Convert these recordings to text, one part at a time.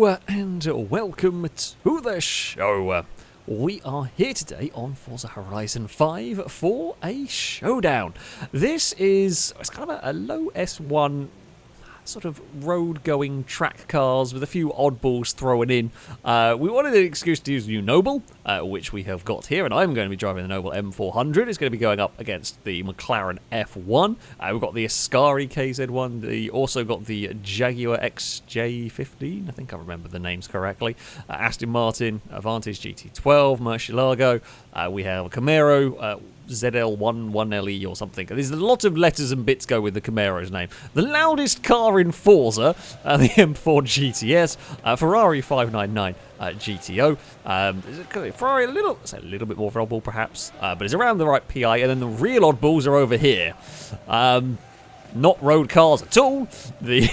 Hello and welcome to the show. We are here today on Forza Horizon 5 for a showdown. It's kind of a low S1 sort of road-going track cars with a few oddballs thrown in. We wanted an excuse to use the new Nobel, which we have got here, and I'm going to be driving the Nobel M400. It's going to be going up against the McLaren F1. We've got the Ascari KZ1. We also got the Jaguar XJ15. I think I remember the names correctly. Aston Martin, Avantis GT12, Murcielago. We have a Camaro, ZL11LE or something. There's a lot of letters and bits go with the Camaro's name. The loudest car in Forza, the M4 GTS, Ferrari 599 GTO. Ferrari a little bit more vulnerable perhaps, but it's around the right PI, and then the real oddballs are over here. Not road cars at all. The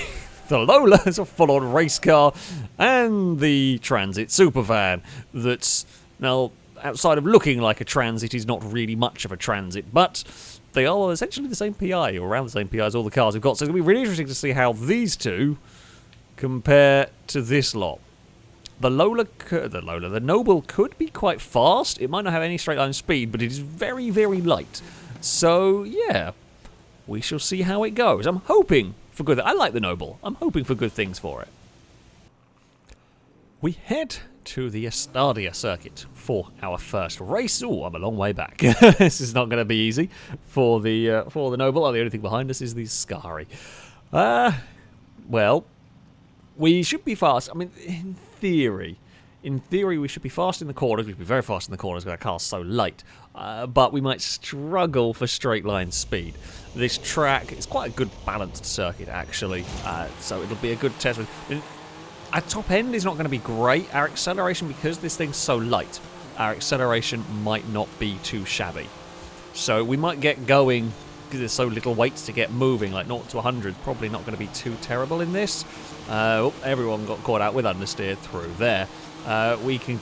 Lola is a full-on race car, and the Transit Supervan that's now, outside of looking like a Transit, is not really much of a Transit, but they are essentially the same PI, or around the same PI as all the cars we've got. So it's going to be really interesting to see how these two compare to this lot. The Nobel could be quite fast. It might not have any straight line speed, but it is very, very light. So, yeah, we shall see how it goes. I'm hoping for good. I like the Nobel. I'm hoping for good things for it. We head to the Estadio circuit for our first race. Oh, I'm a long way back. This is not going to be easy for the Nobel. The only thing behind us is the Ascari. Well, we should be fast. I mean, in theory, we should be fast in the corners. We should be very fast in the corners because our car's so light. But we might struggle for straight line speed. This track is quite a good balanced circuit, actually. So it'll be a good test. Our top end is not going to be great. Our acceleration, because this thing's so light, our acceleration might not be too shabby. So we might get going, because there's so little weights to get moving, like 0 to 100, probably not going to be too terrible in this. Everyone got caught out with understeer through there. We can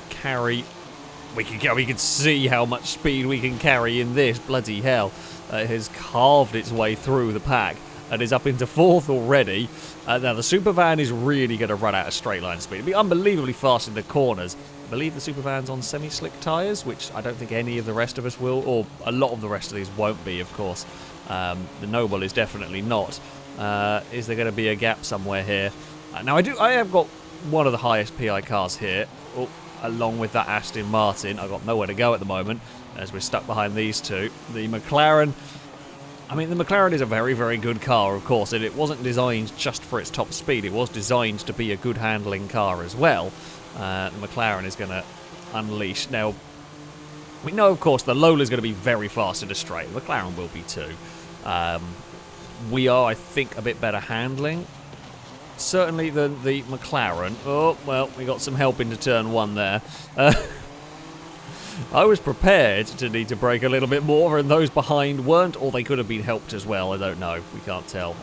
see how much speed we can carry in this. Bloody hell. It has carved its way through the pack and is up into 4th already. Now, the Supervan is really going to run out of straight line speed. It'll be unbelievably fast in the corners. I believe the Supervan's on semi-slick tyres, which I don't think any of the rest of us will, or a lot of the rest of these won't be, of course. The Nobel is definitely not. Is there going to be a gap somewhere here? Now, I have got one of the highest PI cars here, along with that Aston Martin. I've got nowhere to go at the moment, as we're stuck behind these two. The McLaren... I mean, the McLaren is a very, very good car, of course, and it wasn't designed just for its top speed. It was designed to be a good handling car as well. The McLaren is going to unleash. Now, we know, of course, the Lola is going to be very fast in a straight. The McLaren will be too. We are, I think, a bit better handling, certainly, than the McLaren. Oh, well, we got some help into turn 1 there. I was prepared to need to brake a little bit more, and those behind weren't, or they could have been helped as well. I don't know. We can't tell.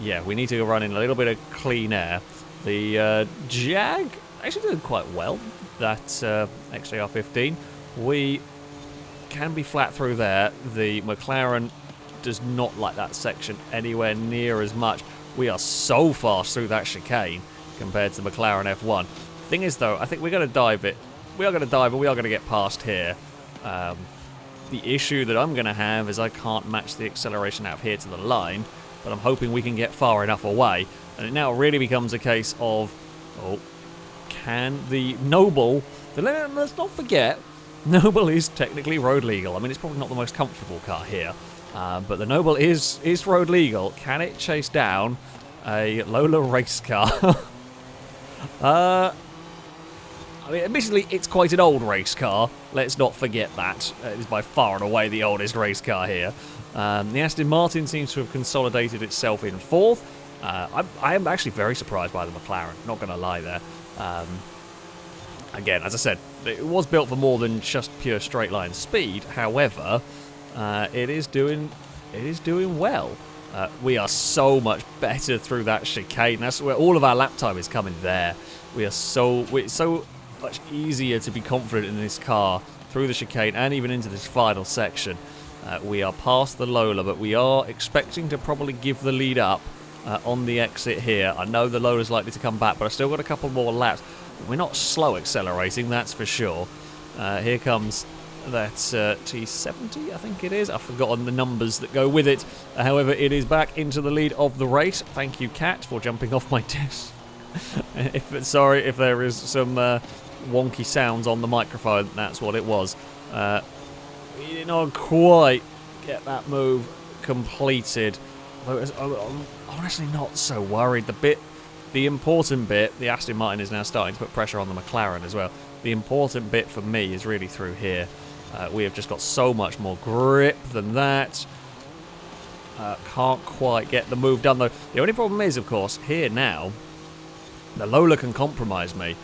Yeah, we need to run in a little bit of clean air. The Jag actually did quite well. That XJR15. We can be flat through there. The McLaren does not like that section anywhere near as much. We are so fast through that chicane compared to the McLaren F1. Thing is, though, I think we're going to dive it. We are going to dive, and we are going to get past here. The issue that I'm going to have is I can't match the acceleration out of here to the line, but I'm hoping we can get far enough away. And it now really becomes a case of, can the Nobel... Let's not forget, Nobel is technically road legal. I mean, it's probably not the most comfortable car here, but the Nobel is road legal. Can it chase down a Lola race car? I mean, admittedly, it's quite an old race car. Let's not forget that. It is by far and away the oldest race car here. The Aston Martin seems to have consolidated itself in 4th. I am actually very surprised by the McLaren, not going to lie there. Again, as I said, it was built for more than just pure straight line speed. However, it is doing well. We are so much better through that chicane. That's where all of our lap time is coming there. We're so much easier to be confident in this car through the chicane and even into this final section. We are past the Lola, but we are expecting to probably give the lead up on the exit here. I know the Lola's likely to come back, but I've still got a couple more laps. We're not slow accelerating, that's for sure. Here comes that T70, I think it is. I've forgotten the numbers that go with it. However, it is back into the lead of the race. Thank you, Cat, for jumping off my desk. Sorry if there is some wonky sounds on the microphone. That's what it was. We did not quite get that move completed. I'm honestly not so worried. The important bit, the Aston Martin is now starting to put pressure on the McLaren as well. The important bit for me is really through here. We have just got so much more grip than that. Can't quite get the move done though. The only problem is, of course, here now, the Lola can compromise me.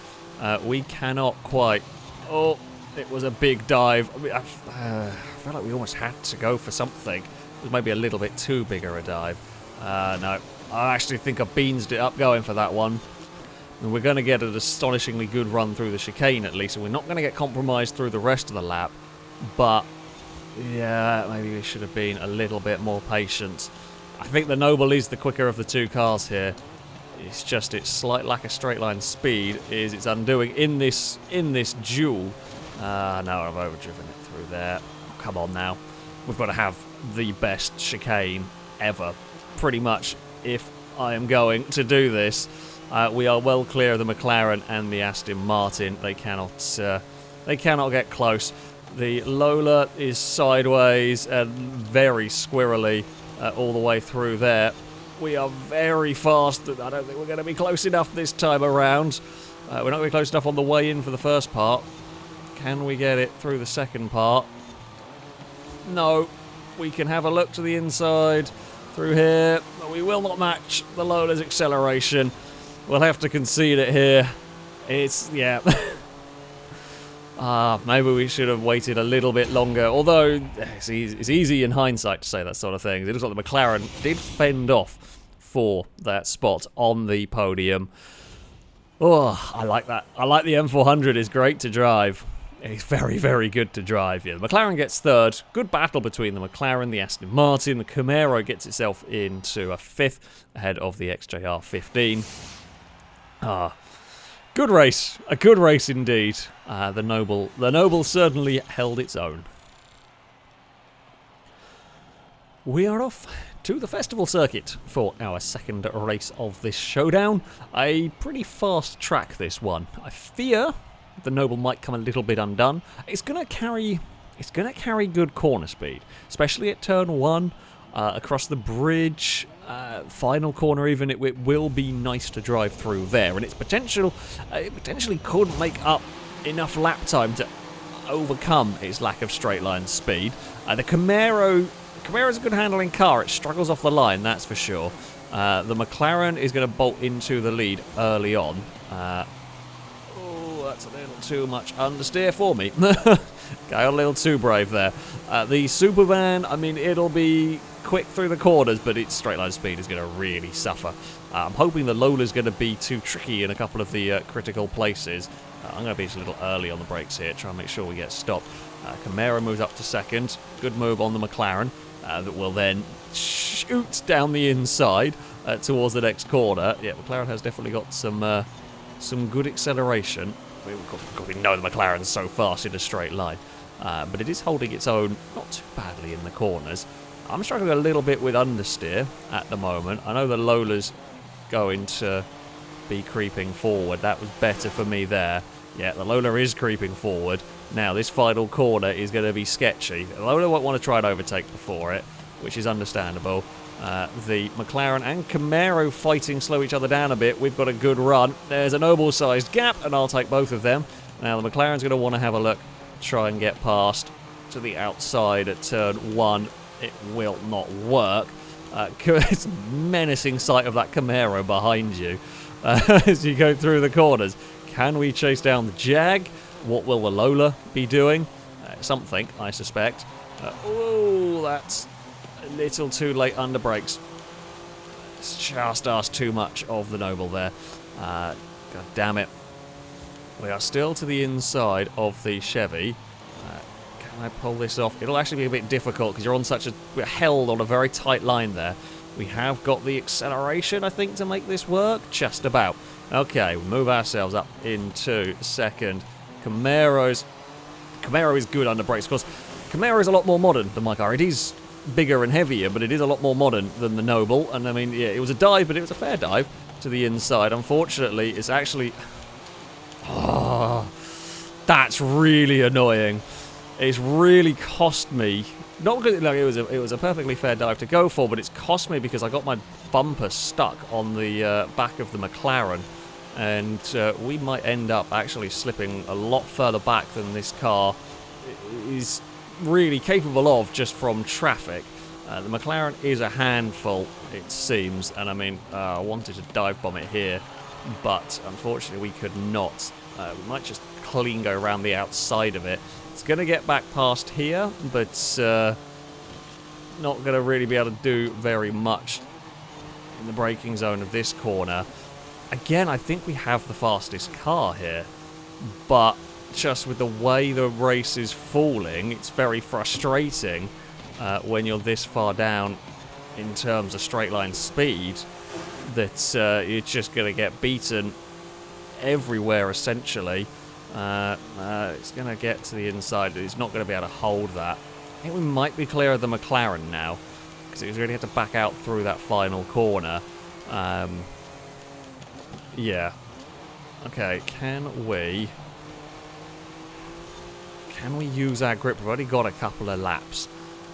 We cannot quite. Oh, it was a big dive. I feel like we almost had to go for something. It was maybe a little bit too bigger a dive. No, I actually think I beansed it up going for that one. And we're going to get an astonishingly good run through the chicane at least, and we're not going to get compromised through the rest of the lap. But, yeah, maybe we should have been a little bit more patient. I think the Noble is the quicker of the two cars here. It's just its slight lack of straight line speed is its undoing in this duel. No, I've overdriven it through there. Oh, come on now. We've got to have the best chicane ever, pretty much, if I am going to do this. We are well clear of the McLaren and the Aston Martin. They cannot get close. The Lola is sideways and very squirrely all the way through there. We are very fast. I don't think we're going to be close enough this time around. We're not going to be close enough on the way in for the first part. Can we get it through the second part? No. We can have a look to the inside through here. But we will not match the Lola's acceleration. We'll have to concede it here. It's, yeah. Maybe we should have waited a little bit longer. Although, it's easy in hindsight to say that sort of thing. It looks like the McLaren did fend off for that spot on the podium. Oh, I like that. I like the M400. It's great to drive. It's very, very good to drive. Yeah, the McLaren gets third. Good battle between the McLaren, the Aston Martin. The Camaro gets itself into a fifth ahead of the XJR 15. Good race. A good race indeed. The Noble certainly held its own. We are off to the festival circuit for our second race of this showdown. A pretty fast track, this one. I fear the Noble might come a little bit undone. It's gonna carry good corner speed, especially at turn 1, across the bridge. Final corner even, it will be nice to drive through there, and it potentially could make up enough lap time to overcome its lack of straight line speed. The Camaro's a good handling car. It struggles off the line, that's for sure. The McLaren is going to bolt into the lead early on. That's a little too much understeer for me. Got a little too brave there. The Supervan, I mean, it'll be quick through the corners, but its straight line speed is going to really suffer. I'm hoping the Lola's going to be too tricky in a couple of the critical places. I'm going to be just a little early on the brakes here, try and make sure we get stopped. Camaro moves up to second. Good move on the McLaren. That will then shoot down the inside towards the next corner. Yeah, McLaren has definitely got some good acceleration. We know the McLaren's so fast in a straight line, but it is holding its own not too badly in the corners. I'm struggling a little bit with understeer at the moment. I know the Lola's going to be creeping forward. That was better for me there. Yeah, the Lola is creeping forward. Now, this final corner is going to be sketchy. The Lola won't want to try and overtake before it, which is understandable. The McLaren and Camaro fighting slow each other down a bit. We've got a good run. There's a Noble-sized gap, and I'll take both of them. Now, the McLaren's going to want to have a look, try and get past to the outside at turn 1. It will not work. It's a menacing sight of that Camaro behind you as you go through the corners. Can we chase down the Jag? What will the Lola be doing? Something, I suspect. Oh, that's a little too late under brakes. It's just asked too much of the Noble there. God damn it. We are still to the inside of the Chevy. Can I pull this off? It'll actually be a bit difficult because you're on we're held on a very tight line there We have got the acceleration, I think, to make this work. Just about. Okay, we move ourselves up into second. Camaro is good under brakes. Of course, Camaro is a lot more modern than my car. It is bigger and heavier, but it is a lot more modern than the Noble. And I mean, yeah, it was a dive, but it was a fair dive to the inside. Unfortunately, it's actually... Oh, that's really annoying. It's really cost me... Not because like, it was a perfectly fair dive to go for, but it's cost me because I got my bumper stuck on the back of the McLaren. And we might end up actually slipping a lot further back than this car is really capable of just from traffic. The McLaren is a handful, it seems, and I mean, I wanted to dive bomb it here, but unfortunately we could not. We might just clean go around the outside of it. It's going to get back past here, but not going to really be able to do very much in the braking zone of this corner. Again, I think we have the fastest car here, but just with the way the race is falling, it's very frustrating when you're this far down in terms of straight line speed that you're just going to get beaten everywhere, essentially. It's going to get to the inside. It's not going to be able to hold that. I think we might be clear of the McLaren now, because it was going to have to back out through that final corner. Yeah. Okay, can we use our grip? We've already got a couple of laps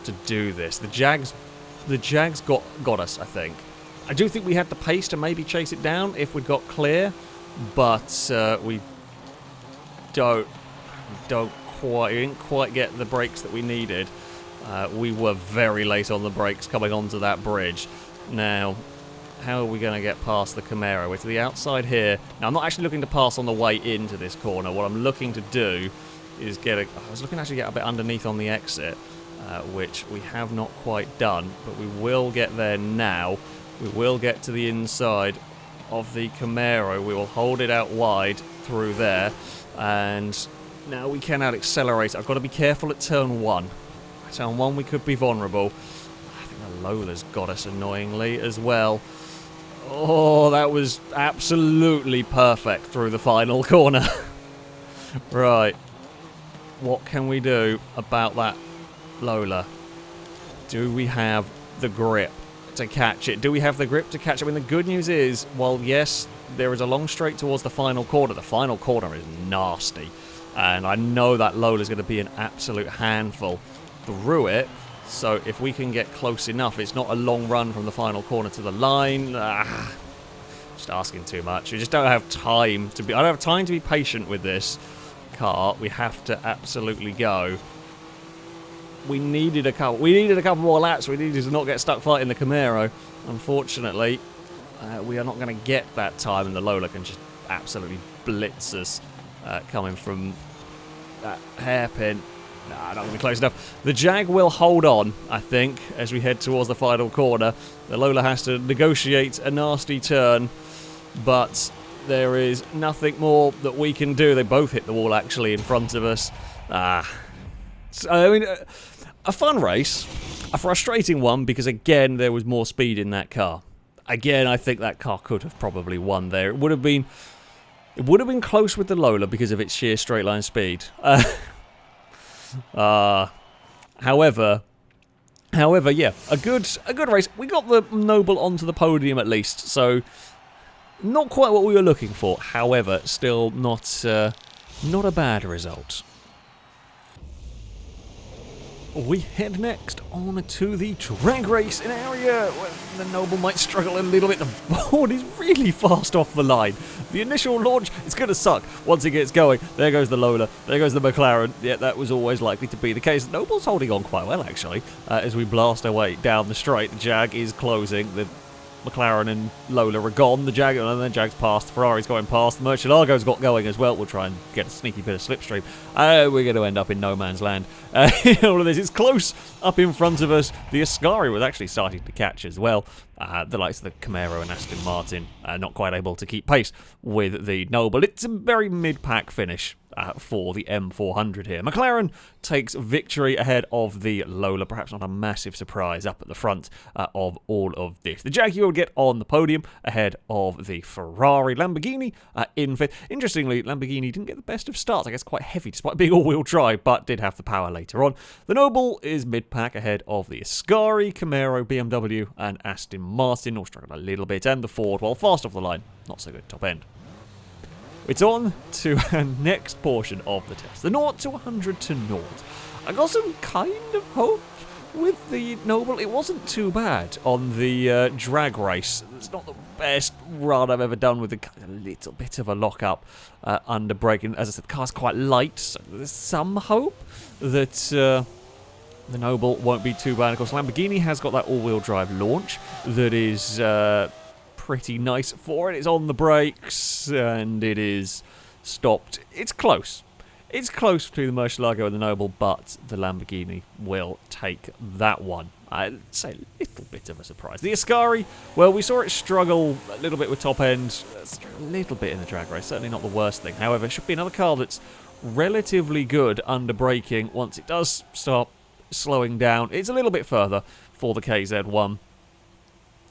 to do this. The Jags got us, I think. I do think we had the pace to maybe chase it down if we got clear, but we didn't quite get the brakes that we needed. We were very late on the brakes coming onto that bridge. Now, how are we going to get past the Camaro? We're to the outside here. Now, I'm not actually looking to pass on the way into this corner. What I'm looking to do is I was looking to actually get a bit underneath on the exit, which we have not quite done, but we will get there now. We will get to the inside of the Camaro. We will hold it out wide through there, and now we cannot accelerate. I've got to be careful at turn 1. At turn 1 we could be vulnerable. I think the Lola's got us annoyingly as well. Oh, that was absolutely perfect through the final corner. Right. What can we do about that Lola? Do we have the grip to catch it? Do we have the grip to catch it? I mean, the good news is, while yes, there is a long straight towards the final corner is nasty. And I know that Lola's going to be an absolute handful through it. So if we can get close enough, it's not a long run from the final corner to the line. Just asking too much. We just don't have time to be... I don't have time to be patient with this car. We have to absolutely go. We needed a couple more laps. We needed to not get stuck fighting the Camaro. Unfortunately, we are not going to get that time, and the Lola can just absolutely blitz us coming from that hairpin. Nah, not going to be close enough. The Jag will hold on, I think, as we head towards the final corner. The Lola has to negotiate a nasty turn, but there is nothing more that we can do. They both hit the wall, actually, in front of us. So, I mean, a fun race, a frustrating one, because, again, there was more speed in that car. Again, I think that car could have probably won there. It would have been close with the Lola because of its sheer straight line speed. However, yeah, a good race. We got the Noble onto the podium at least, so not quite what we were looking for. However, still not a bad result. We head next on to the drag race, an area where the Noble might struggle a little bit. The board is really fast off the line. The initial launch is going to suck once it gets going. There goes the Lola, there goes the McLaren. Yeah, that was always likely to be the case. Noble's holding on quite well, actually, as we blast our way down the straight. The Jag is closing. The McLaren and Lola are gone. The Jag, and then Jag's past. The Ferrari's going past. The Murcielago's got going as well. We'll try and get a sneaky bit of slipstream. We're going to end up in no man's land. All of this is close up in front of us. The Ascari was actually starting to catch as well. The likes of the Camaro and Aston Martin not quite able to keep pace with the Noble. It's a very mid-pack finish for the M400 here. McLaren takes victory ahead of the Lola, perhaps not a massive surprise up at the front of all of this. The Jaguar will get on the podium ahead of the Ferrari. Lamborghini in fifth. Interestingly, Lamborghini didn't get the best of starts, I guess quite heavy despite being all-wheel drive, but did have the power later on. The Nobel is mid-pack ahead of the Ascari, Camaro, BMW and Aston Martin, all struggled a little bit, and the Ford, while fast off the line, not so good top end. It's on to our next portion of the test, the 0 to 100 to 0. I got some kind of hope with the Nobel. It wasn't too bad on the drag race. It's not the best run I've ever done with a little bit of a lock-up under braking. As I said, the car's quite light, so there's some hope that the Nobel won't be too bad. Of course, Lamborghini has got that all-wheel drive launch that is pretty nice for it. It's on the brakes and it is stopped. It's close. It's close between the Murcielago and the Nobel, but the Lamborghini will take that one. I'd say a little bit of a surprise. The Ascari, well, we saw it struggle a little bit with top end, a little bit in the drag race, certainly not the worst thing. However, it should be another car that's relatively good under braking once it does start slowing down. It's a little bit further for the KZ1.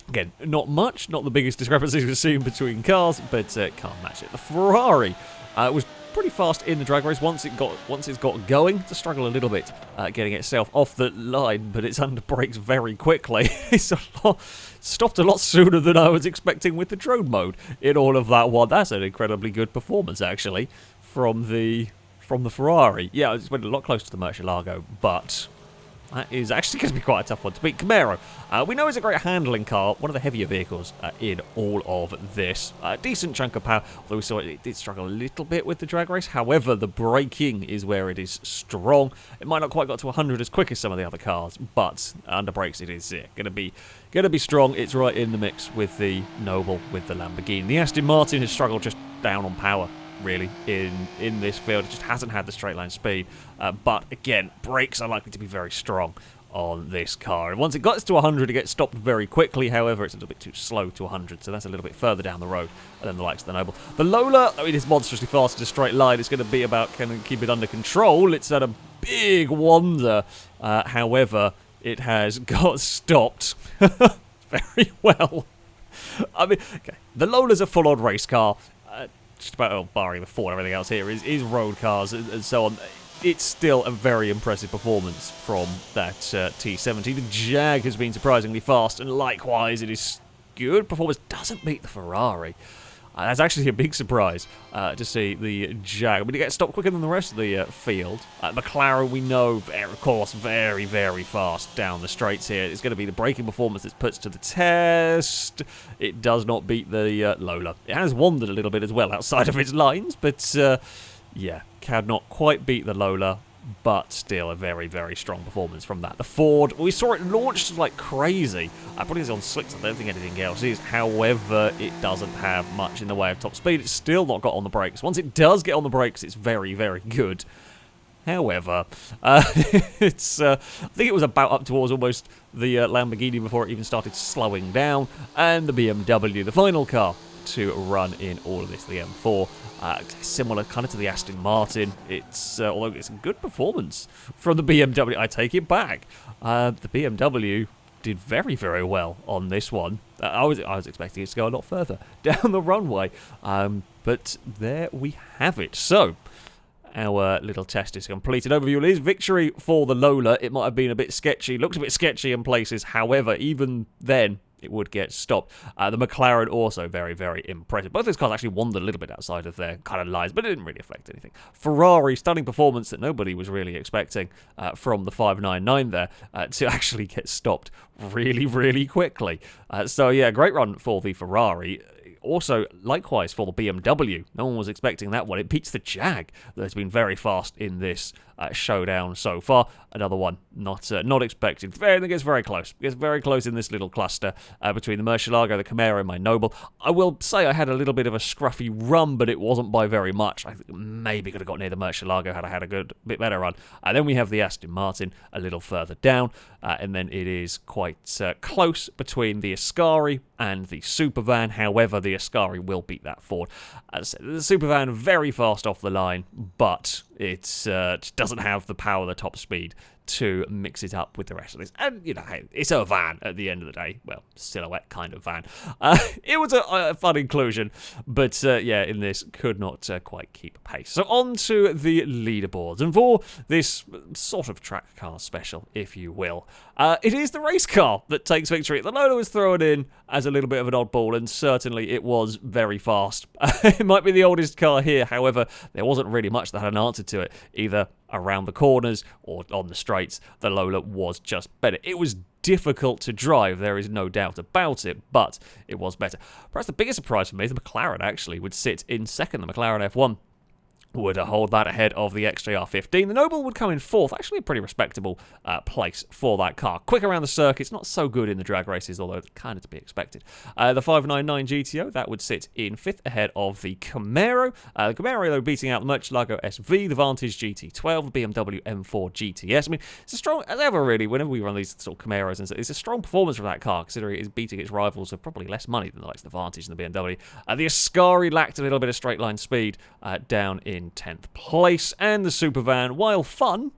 Again, not much, not the biggest discrepancies we've seen between cars, but can't match it. The Ferrari was pretty fast in the drag race once it's got going. To struggle a little bit getting itself off the line, but it's under brakes very quickly. It's stopped a lot sooner than I was expecting with the drone mode in all of that one. That's an incredibly good performance, actually, from the Ferrari. Yeah, it went a lot closer to the Murcielago, but that is actually going to be quite a tough one to beat. Camaro, we know it's a great handling car, one of the heavier vehicles in all of this. Decent chunk of power, although we saw it did struggle a little bit with the drag race. However, the braking is where it is strong. It might not quite got to 100 as quick as some of the other cars, but under brakes it is going to be strong. It's right in the mix with the Nobel, with the Lamborghini. The Aston Martin has struggled just down on power, really, in this field. It just hasn't had the straight line speed, but again, brakes are likely to be very strong on this car, and once it gets to 100 it gets stopped very quickly. However, it's a little bit too slow to 100, so that's a little bit further down the road than the likes of the Nobel. The Lola, it is monstrously fast in a straight line. It's going to be about can it keep it under control. It's at a big wander, however it has got stopped very well. I mean, okay, the Lola's a full-on race car. Just about, barring the Ford, everything else here is road cars and so on. It's still a very impressive performance from that T70. The Jag has been surprisingly fast, and likewise, it is good performance. Doesn't beat the Ferrari. That's actually a big surprise to see the Jag. I mean, it gets stopped quicker than the rest of the field. McLaren, we know, of course, very, very fast down the straights here. It's going to be the braking performance that puts to the test. It does not beat the Lola. It has wandered a little bit as well outside of its lines, but yeah, cannot quite beat the Lola. But still a very, very strong performance from that. The Ford, we saw it launched like crazy. Probably it's on slicks, I don't think anything else is. However, it doesn't have much in the way of top speed. It's still not got on the brakes. Once it does get on the brakes, it's very, very good. However, I think it was about up towards almost the Lamborghini before it even started slowing down. And the BMW, the final car to run in all of this, the M4. Similar kind of to the Aston Martin. It's although it's a good performance from the BMW. I take it back. The BMW did very, very well on this one. I was expecting it to go a lot further down the runway, but there we have it. So our little test is completed. Overview is victory for the Lola. It might have been a bit sketchy, looked a bit sketchy in places. However, even then, it would get stopped. The McLaren also very, very impressive. Both those cars actually wandered a little bit outside of their kind of lines, but it didn't really affect anything. Ferrari, stunning performance that nobody was really expecting from the 599 there to actually get stopped really, really quickly. So yeah, great run for the Ferrari. Also, likewise for the BMW. No one was expecting that one. It beats the Jag that has been very fast in this Showdown so far. Another one not expected. It gets very close. It gets very close in this little cluster between the Murcielago, the Camaro, and my Noble. I will say I had a little bit of a scruffy run, but it wasn't by very much. I think maybe could have got near the Murcielago had I had a bit better run. Then we have the Aston Martin a little further down, and then it is quite close between the Ascari and the Supervan. However, the Ascari will beat that Ford. As I said, the Supervan very fast off the line, but it just doesn't have the power, the top speed to mix it up with the rest of this. And, you know, hey, it's a van at the end of the day. Well, silhouette kind of van. It was a fun inclusion, but, yeah, in this, could not quite keep pace. So on to the leaderboards. And for this sort of track car special, if you will, it is the race car that takes victory. The Lola was thrown in as a little bit of an oddball, and certainly it was very fast. It might be the oldest car here, however, there wasn't really much that had an answer to it, either around the corners or on the straights. The Lola was just better. It was difficult to drive, there is no doubt about it, but it was better. Perhaps the biggest surprise for me is the McLaren actually would sit in second. The McLaren F1 would hold that ahead of the XJR15. The Noble would come in fourth, actually a pretty respectable place for that car. Quick around the circuits, not so good in the drag races, although kind of to be expected. The 599 GTO, that would sit in fifth ahead of the Camaro. The Camaro, though, beating out the Murcielago SV, the Vantage GT12, the BMW M4 GTS. I mean, it's a strong, as ever really, whenever we run these sort of Camaros, and it's a strong performance from that car, considering it is beating its rivals for probably less money than the likes of the Vantage and the BMW. The Ascari lacked a little bit of straight line speed down in 10th place, and the Supervan, while fun,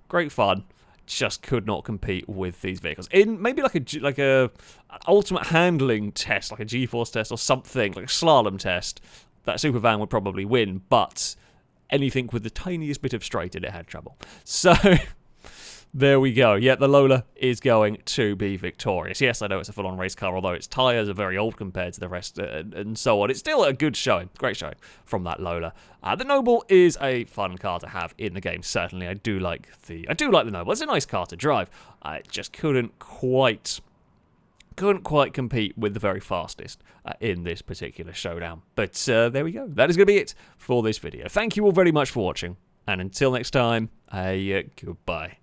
great fun, just could not compete with these vehicles. In maybe like a ultimate handling test, like a G-force test or something, like a slalom test, that Supervan would probably win, but anything with the tiniest bit of straight in it had trouble. So there we go. Yeah, the Lola is going to be victorious. Yes, I know it's a full-on race car, although its tyres are very old compared to the rest and so on. It's still a good showing, great showing from that Lola. The Noble is a fun car to have in the game. Certainly, I do like the Noble. It's a nice car to drive. I just couldn't quite compete with the very fastest in this particular showdown. But there we go. That is going to be it for this video. Thank you all very much for watching, and until next time, goodbye.